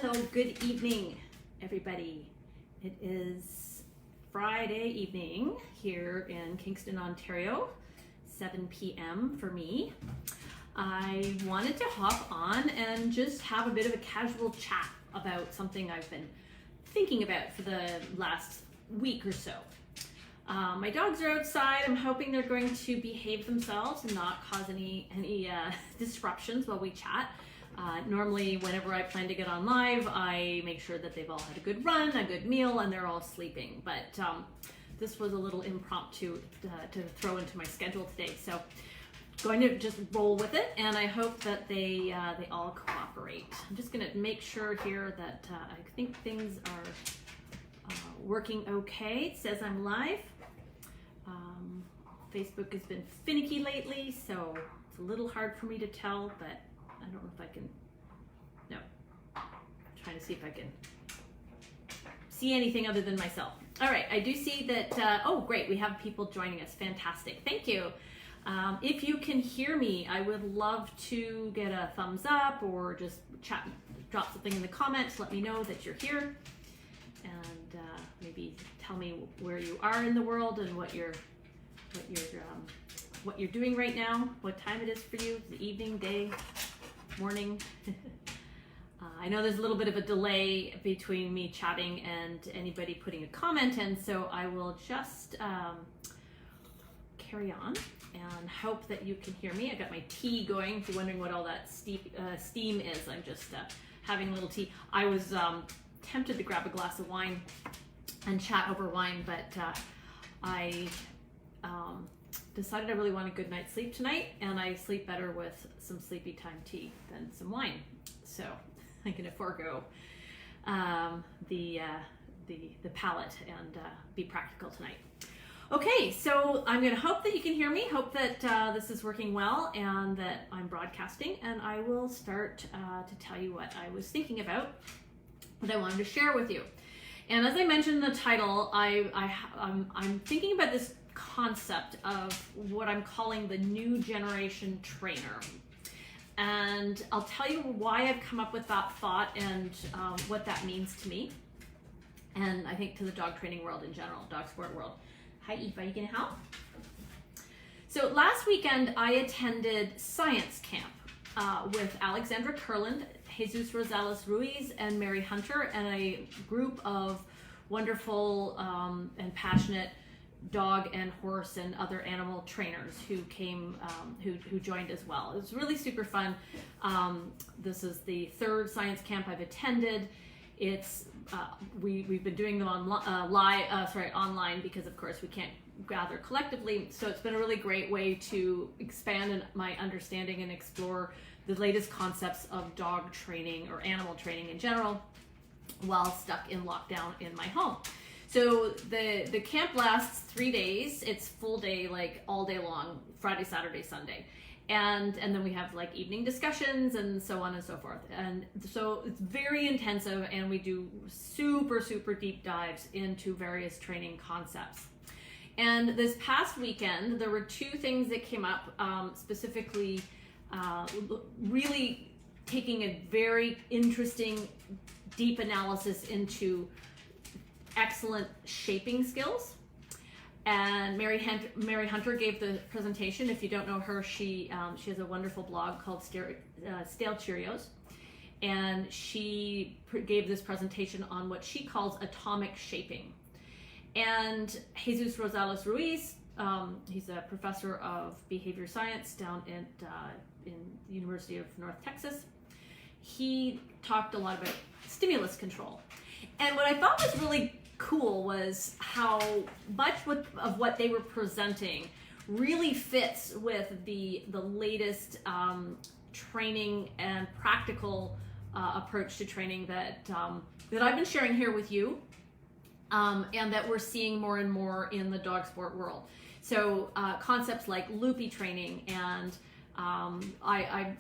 Hello, good evening, everybody. It is Friday evening here in Kingston, Ontario, 7 p.m. for me. I wanted to hop on and just have a bit of a casual chat about something I've been thinking about for the last week or so. My dogs are outside. I'm hoping they're going to behave themselves and not cause any disruptions while we chat. Normally, whenever I plan to get on live, I make sure that they've all had a good run, a good meal, and they're all sleeping. But this was a little impromptu to throw into my schedule today. So going to just roll with it, and I hope that they all cooperate. I'm just going to make sure here that I think things are working okay. It says I'm live. Facebook has been finicky lately, so it's a little hard for me to tell, but I don't know if I can, no, I'm trying to see if I can see anything other than myself. All right, I do see that, oh great, we have people joining us, fantastic, thank you. If you can hear me, I would love to get a thumbs up or just chat, drop something in the comments, let me know that you're here, and maybe tell me where you are in the world and what you're doing right now, what time it is for you, the evening, day, morning. I know there's a little bit of a delay between me chatting and anybody putting a comment in, so I will just carry on and hope that you can hear me. I got my tea going. If you're wondering what all that steam is, I'm just having a little tea. I was tempted to grab a glass of wine and chat over wine, but I decided I really want a good night's sleep tonight, and I sleep better with some sleepy time tea than some wine. So I'm going to forego the palate and be practical tonight. Okay, so I'm going to hope that you can hear me, hope that this is working well and that I'm broadcasting, and I will start to tell you what I was thinking about, what I wanted to share with you. And as I mentioned in the title, I'm thinking about this concept of what I'm calling the new generation trainer. And I'll tell you why I've come up with that thought and what that means to me. And I think to the dog training world in general, dog sport world. Hi, Eva, you can help? So last weekend, I attended science camp with Alexandra Kurland, Jesus Rosales Ruiz, and Mary Hunter, and a group of wonderful and passionate dog and horse and other animal trainers who came, who joined as well. It was really super fun. This is the third science camp I've attended. It's we've been doing them online because of course we can't gather collectively. So it's been a really great way to expand my understanding and explore the latest concepts of dog training or animal training in general while stuck in lockdown in my home. So the camp lasts 3 days. It's full day, like all day long, Friday, Saturday, Sunday. And then we have like evening discussions and so on and so forth. And so it's very intensive, and we do super, super deep dives into various training concepts. And this past weekend, there were two things that came up, specifically really taking a very interesting, deep analysis into excellent shaping skills. And Mary Hunter gave the presentation. If you don't know her, she has a wonderful blog called Stale Cheerios, and she gave this presentation on what she calls atomic shaping. And Jesus Rosales Ruiz, he's a professor of behavior science down in the University of North Texas. He talked a lot about stimulus control. And what I thought was really cool was how much of what they were presenting really fits with the latest training and practical approach to training that I've been sharing here with you, and that we're seeing more and more in the dog sport world. So concepts like loopy training and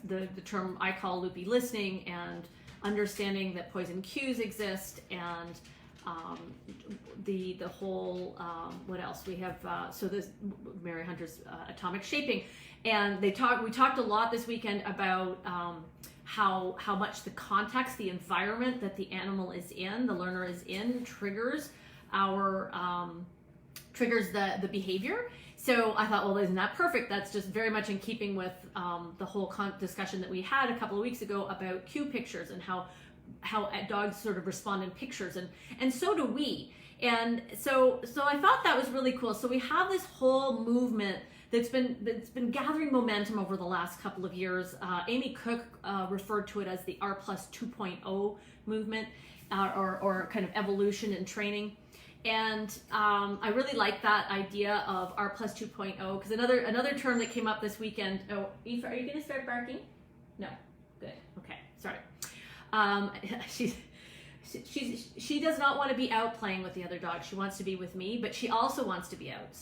the term I call loopy listening, and understanding that poison cues exist, and the whole what else we have, so this Mary Hunter's atomic shaping, and we talked a lot this weekend about how much the context, the environment that the animal is in, the learner is in, triggers the behavior. So I thought, well, isn't that perfect? That's just very much in keeping with the whole discussion that we had a couple of weeks ago about cue pictures and how dogs sort of respond in pictures, and so do we. And so I thought that was really cool. So we have this whole movement that's been gathering momentum over the last couple of years. Amy Cook referred to it as the R plus 2.0 movement, or kind of evolution in training. And I really like that idea of R plus 2.0, because another term that came up this weekend. Oh, Eve, are you going to start barking? No. Good. Okay. Sorry. She does not want to be out playing with the other dogs. She wants to be with me, but she also wants to be out.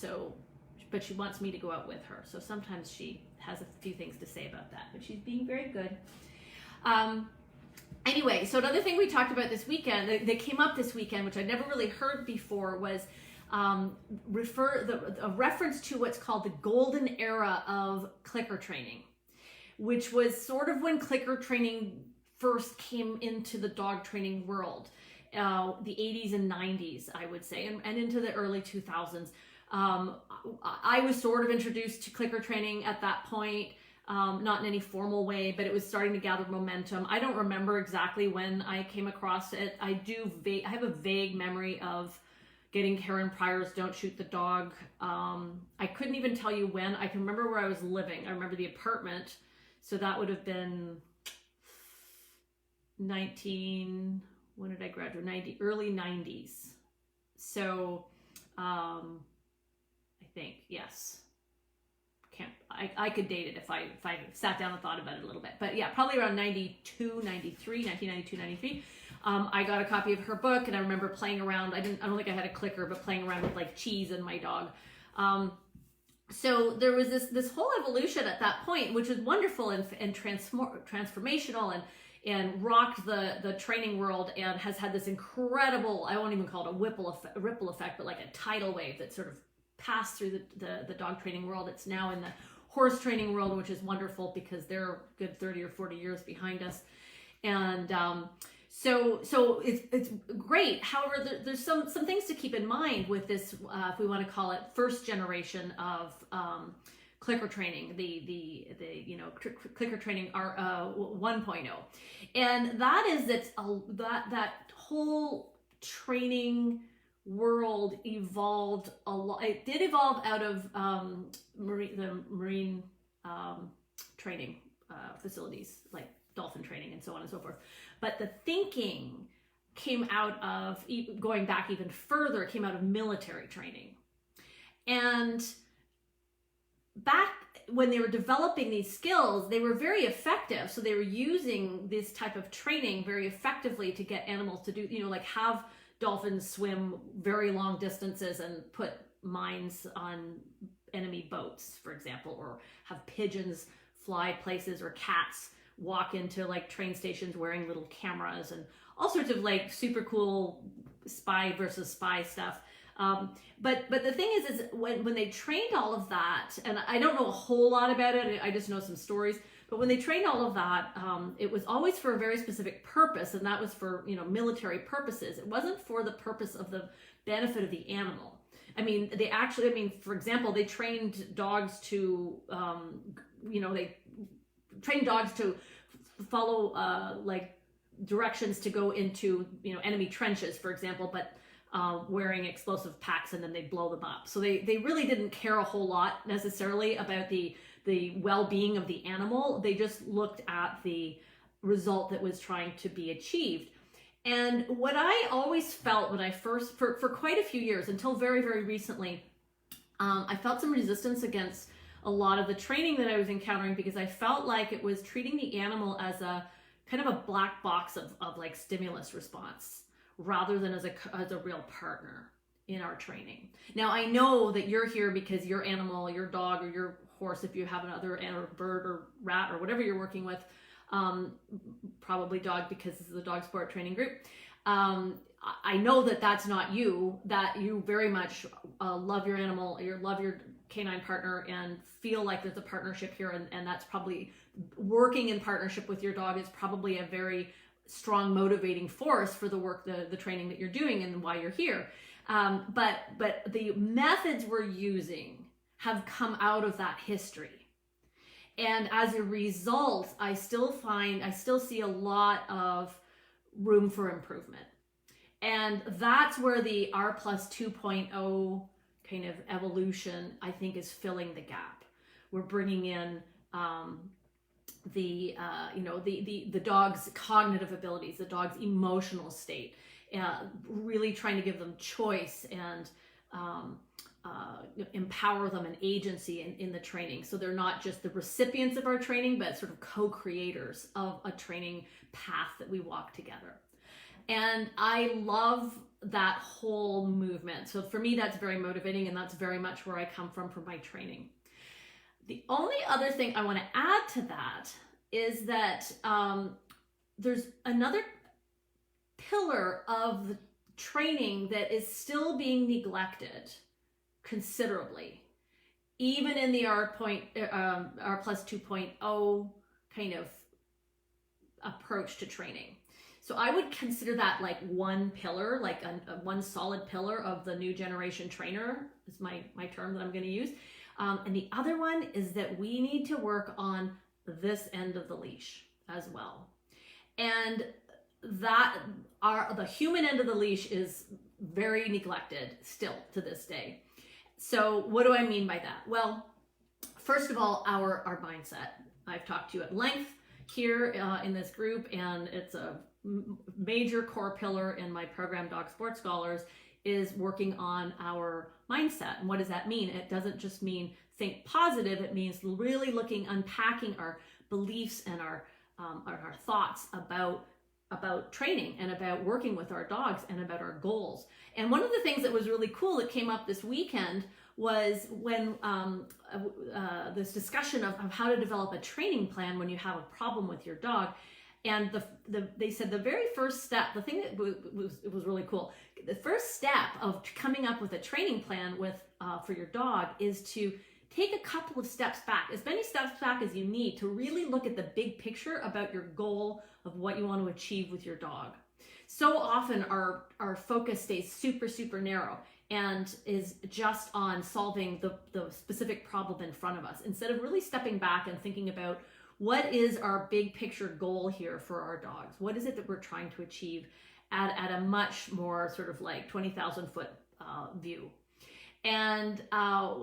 But she wants me to go out with her. So sometimes she has a few things to say about that, but she's being very good. Anyway, so another thing we talked about this weekend, that came up this weekend, which I never really heard before, was a reference to what's called the golden era of clicker training, which was sort of when clicker training first came into the dog training world, the 80s and 90s, I would say, and into the early 2000s. I was sort of introduced to clicker training at that point, not in any formal way, but it was starting to gather momentum. I don't remember exactly when I came across it. I have a vague memory of getting Karen Pryor's Don't Shoot the Dog. I couldn't even tell you when. I can remember where I was living. I remember the apartment. So that would have been when did I graduate? Early 90s. So, I think, yes. I could date it if I sat down and thought about it a little bit. But yeah, probably around 1992, 93. I got a copy of her book, and I remember playing around. I don't think I had a clicker, but playing around with like cheese and my dog. So there was this whole evolution at that point, which was wonderful and transformational and rocked the training world, and has had this incredible, I won't even call it a ripple effect, but like a tidal wave that sort of passed through the dog training world. It's now in the horse training world, which is wonderful because they're a good 30 or 40 years behind us. And so it's great. However, there's some things to keep in mind with this, if we want to call it first generation of clicker training, the clicker training 1.0, and that is that whole training world evolved a lot. It did evolve out of marine training facilities like dolphin training and so on and so forth. But the thinking came out of, going back even further, it came out of military training. And back when they were developing these skills, they were very effective. So they were using this type of training very effectively to get animals to do, like have dolphins swim very long distances and put mines on enemy boats, for example, or have pigeons fly places, or cats walk into like train stations wearing little cameras, and all sorts of like super cool spy versus spy stuff. But the thing is when they trained all of that, and I don't know a whole lot about it, I just know some stories, but when they trained all of that, it was always for a very specific purpose, and that was for, military purposes. It wasn't for the purpose of the benefit of the animal. For example, they trained dogs to, they trained dogs to follow, directions to go into, enemy trenches, for example, but wearing explosive packs, and then they blow them up. So they really didn't care a whole lot necessarily about the well-being of the animal. They just looked at the result that was trying to be achieved. And what I always felt when I first, for quite a few years, until very, very recently, I felt some resistance against a lot of the training that I was encountering, because I felt like it was treating the animal as a kind of a black box of like stimulus response, rather than as a real partner in our training. Now, I know that you're here because your animal, your dog, or your horse, if you have another animal, bird or rat or whatever you're working with, probably dog because this is a dog sport training group. I know that that's not you, that you very much love your animal, love your canine partner, and feel like there's a partnership here, and that's probably working in partnership with your dog is probably a very strong motivating force for the work, the training that you're doing and why you're here. But the methods we're using have come out of that history. And as a result, I still see a lot of room for improvement. And that's where the R plus 2.0 kind of evolution, I think, is filling the gap. We're bringing in the dog's cognitive abilities, the dog's emotional state, really trying to give them choice and empower them and agency in the training. So they're not just the recipients of our training, but sort of co-creators of a training path that we walk together. And I love that whole movement. So for me, that's very motivating, and that's very much where I come from for my training. The only other thing I want to add to that is that there's another pillar of the training that is still being neglected considerably, even in the R plus 2.0 kind of approach to training. So I would consider that like one pillar, like one solid pillar of the new generation trainer is my term that I'm going to use. And the other one is that we need to work on this end of the leash as well. And that the human end of the leash is very neglected still to this day. So what do I mean by that? Well, first of all, our mindset. I've talked to you at length here in this group, and it's a major core pillar in my program, Dog Sports Scholars, is working on our mindset. And what does that mean? It doesn't just mean think positive. It means really unpacking our beliefs and our thoughts about training and about working with our dogs and about our goals. And one of the things that was really cool that came up this weekend was when this discussion of how to develop a training plan when you have a problem with your dog. And they said the very first step, the thing that was really cool, the first step of coming up with a training plan for your dog is to take a couple of steps back, as many steps back as you need to really look at the big picture about your goal of what you want to achieve with your dog. So often our focus stays super, super narrow and is just on solving the specific problem in front of us, instead of really stepping back and thinking about what is our big picture goal here for our dogs? What is it that we're trying to achieve at a much more sort of like 20,000 foot view? And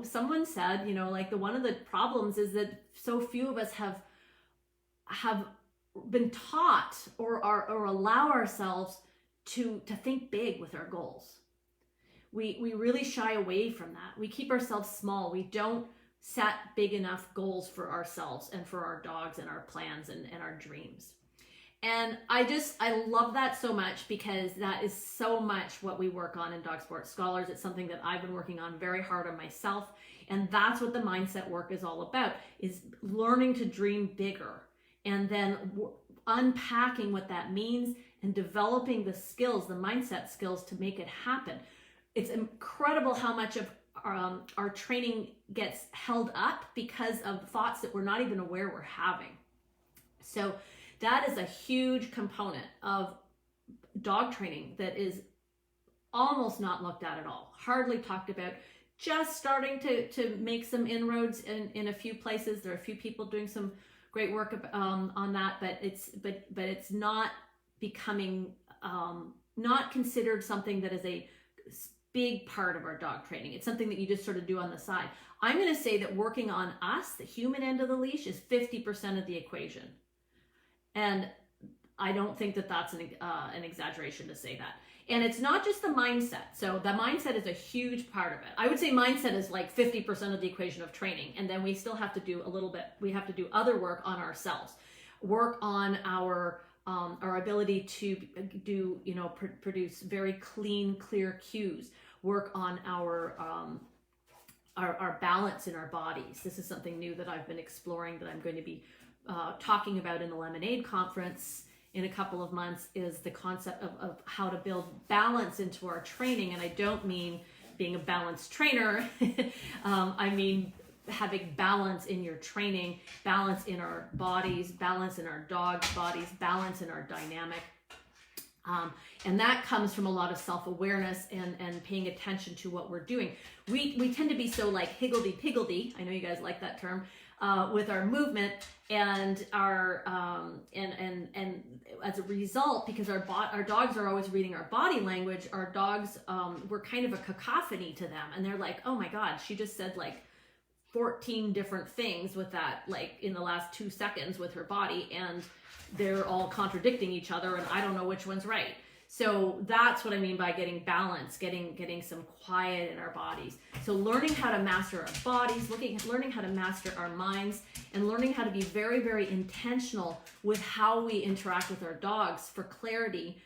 someone said, one of the problems is that so few of us have been taught or allow ourselves to think big with our goals. We really shy away from that. We keep ourselves small. We don't set big enough goals for ourselves and for our dogs and our plans and our dreams. And I love that so much, because that is so much what we work on in Dog Sports Scholars. It's something that I've been working on very hard on myself. And that's what the mindset work is all about, is learning to dream bigger and then unpacking what that means and developing the skills, the mindset skills to make it happen. It's incredible how much of our training gets held up because of thoughts that we're not even aware we're having. So that is a huge component of dog training that is almost not looked at all, hardly talked about, just starting to make some inroads in a few places. There are a few people doing some great work on that, but it's not becoming, not considered something that is a big part of our dog training. It's something that you just sort of do on the side. I'm going to say that working on us, the human end of the leash, is 50% of the equation. And I don't think that that's an exaggeration to say that. And it's not just the mindset. So the mindset is a huge part of it. I would say mindset is like 50% of the equation of training. And then we still have to do a little bit, we have to do other work on ourselves, work on our ability to do, produce very clean, clear cues, work on our balance in our bodies. This is something new that I've been exploring, that I'm going to be talking about in the Lemonade Conference in a couple of months, is the concept of how to build balance into our training. And I don't mean being a balanced trainer. I mean having balance in your training, balance in our bodies, balance in our dogs' bodies, balance in our dynamic. And that comes from a lot of self-awareness and paying attention to what we're doing. We tend to be so like higgledy-piggledy, I know you guys like that term, with our movement and our and as a result, because our dogs are always reading our body language, our dogs we're kind of a cacophony to them, and they're like, oh my God, she just said like 14 different things with that, like in the last 2 seconds with her body, and they're all contradicting each other, and I don't know which one's right. So that's what I mean by getting balance, getting some quiet in our bodies. So learning how to master our bodies, learning how to master our minds, and learning how to be very, very intentional with how we interact with our dogs for clarity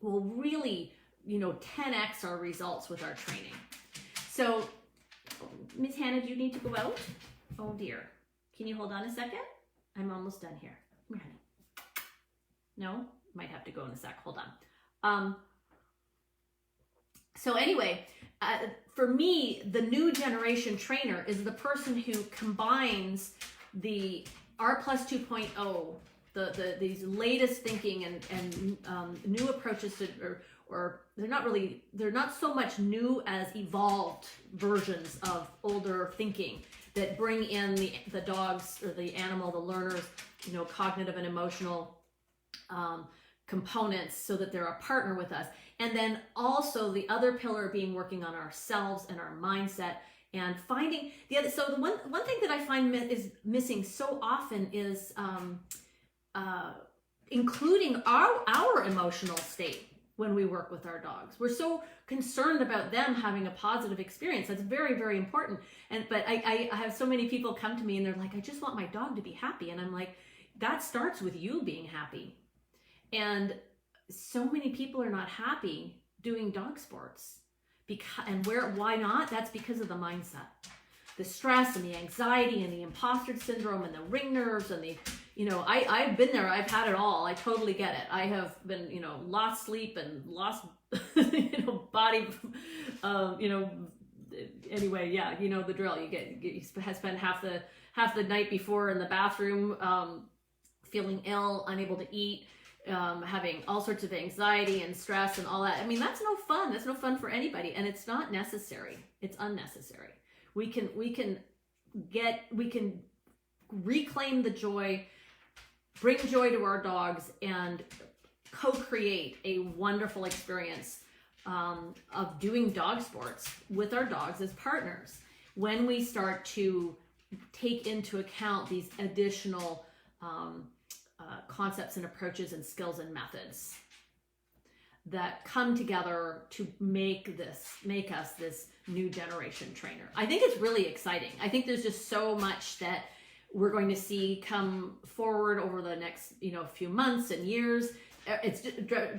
will really, 10x our results with our training. So, Miss Hannah, do you need to go out? Oh dear. Can you hold on a second? I'm almost done here. Come here, honey. No? Might have to go in a sec. Hold on. So anyway, for me, the new generation trainer is the person who combines the R plus 2.0, these latest thinking and new approaches to, or they're not so much new as evolved versions of older thinking that bring in the dogs or the animal, the learners, cognitive and emotional components so that they're a partner with us. And then also the other pillar being working on ourselves and our mindset and finding the other. So the one thing that I find is missing so often is including our emotional state when we work with our dogs. We're so concerned about them having a positive experience. That's very, very important. But I have so many people come to me and they're like, I just want my dog to be happy. And I'm like, that starts with you being happy. And so many people are not happy doing dog sports. Why not? That's because of the mindset. The stress and the anxiety and the imposter syndrome and the ring nerves and the, I've been there. I've had it all. I totally get it. I have been, lost sleep and lost, body, anyway, yeah, the drill. You spend half the night before in the bathroom, feeling ill, unable to eat, having all sorts of anxiety and stress and all that. I mean, that's no fun. That's no fun for anybody. And it's not necessary. It's unnecessary. We can reclaim the joy, bring joy to our dogs, and co-create a wonderful experience of doing dog sports with our dogs as partners when we start to take into account these additional concepts and approaches and skills and methods that come together to make us this new generation trainer. I think it's really exciting. I think there's just so much that we're going to see come forward over the next few months and years.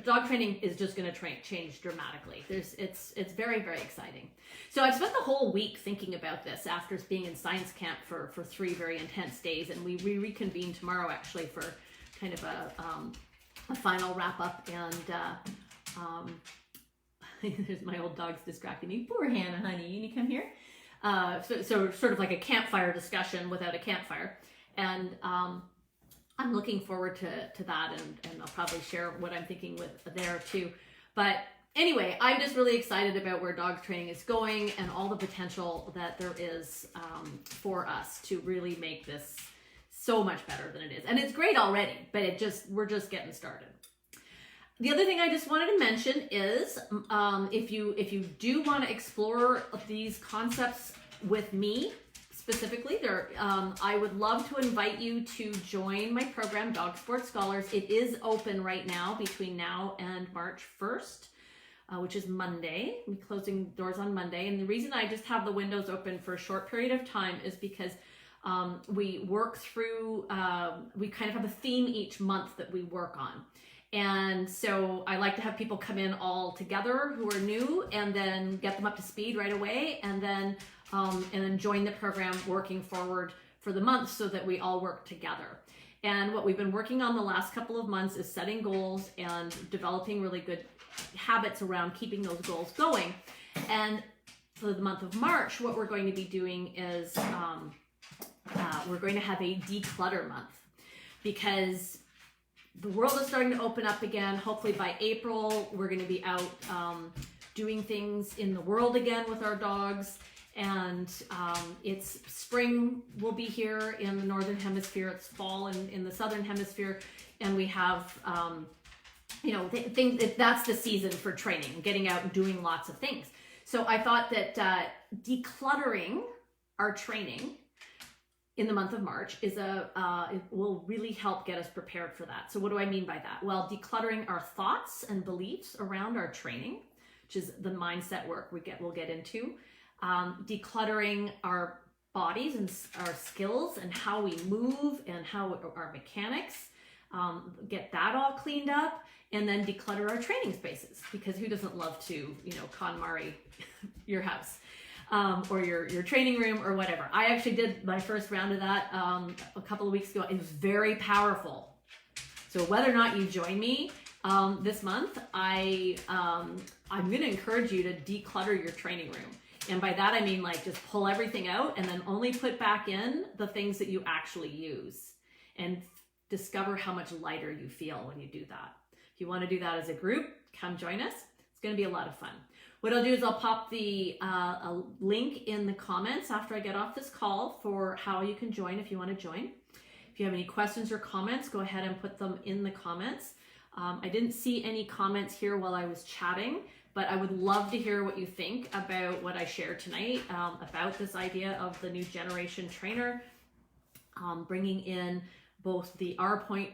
Dog training is just going to change dramatically. It's very, very exciting. So I've spent the whole week thinking about this after being in science camp for 3 very intense days, and we reconvene tomorrow actually for kind of a final wrap up. And there's my old dog's distracting me. Poor Hannah, honey, you need to come here. So sort of like a campfire discussion without a campfire, and I'm looking forward to that, and I'll probably share what I'm thinking with there too. But anyway, I'm just really excited about where dog training is going and all the potential that there is for us to really make this so much better than it is. And it's great already, but we're just getting started. The other thing I just wanted to mention is if you do want to explore these concepts with me specifically, I would love to invite you to join my program, Dog Sports Scholars. It is open right now between now and March 1st, which is Monday. I'm closing doors on Monday. And the reason I just have the windows open for a short period of time is because we work through, we kind of have a theme each month that we work on. And so I like to have people come in all together who are new and then get them up to speed right away, and then join the program working forward for the month so that we all work together. And what we've been working on the last couple of months is setting goals and developing really good habits around keeping those goals going. And for the month of March, what we're going to be doing is we're going to have a declutter month, because the world is starting to open up again. Hopefully by April, we're going to be out doing things in the world again with our dogs. And it's spring will be here in the Northern Hemisphere. It's fall in the Southern Hemisphere. And we have, that's the season for training, getting out and doing lots of things. So I thought that decluttering our training in the month of March is it will really help get us prepared for that. So what do I mean by that? Well, decluttering our thoughts and beliefs around our training, which is the mindset work we'll get into. Decluttering our bodies and our skills and how we move and how our mechanics, get that all cleaned up, and then declutter our training spaces, because who doesn't love to, KonMari your house, or your training room or whatever. I actually did my first round of that a couple of weeks ago. It was very powerful. So whether or not you join me this month, I'm going to encourage you to declutter your training room. And by that, I mean just pull everything out and then only put back in the things that you actually use, and discover how much lighter you feel when you do that. If you want to do that as a group, come join us. It's going to be a lot of fun. What I'll do is I'll pop the a link in the comments after I get off this call for how you can join if you want to join. If you have any questions or comments, go ahead and put them in the comments. I didn't see any comments here while I was chatting, but I would love to hear what you think about what I shared tonight, about this idea of the new generation trainer, bringing in both the R Plus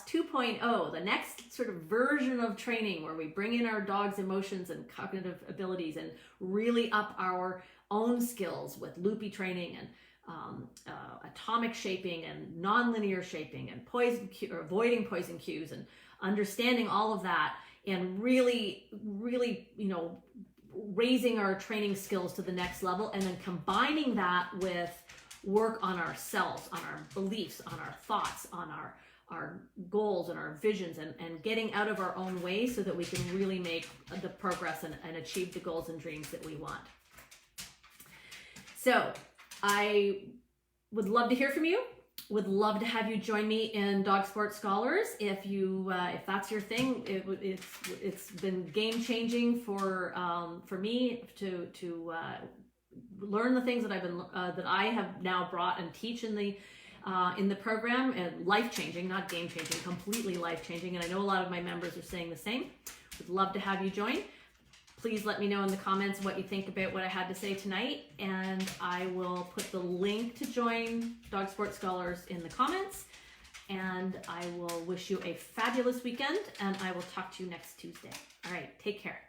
2.0, the next sort of version of training where we bring in our dog's emotions and cognitive abilities and really up our own skills with loopy training and atomic shaping and nonlinear shaping and avoiding poison cues and understanding all of that, and really, raising our training skills to the next level, and then combining that with work on ourselves, on our beliefs, on our thoughts, on our goals and our visions, and getting out of our own way so that we can really make the progress and achieve the goals and dreams that we want. So I would love to hear from you. Would love to have you join me in Dog Sport Scholars. If that's your thing, it's been game changing for me to learn the things that that I have now brought and teach in the program, and life changing, not game changing, completely life changing. And I know a lot of my members are saying the same. Would love to have you join. Please let me know in the comments what you think about what I had to say tonight, and I will put the link to join Dog Sport Scholars in the comments. And I will wish you a fabulous weekend, and I will talk to you next Tuesday. All right, take care.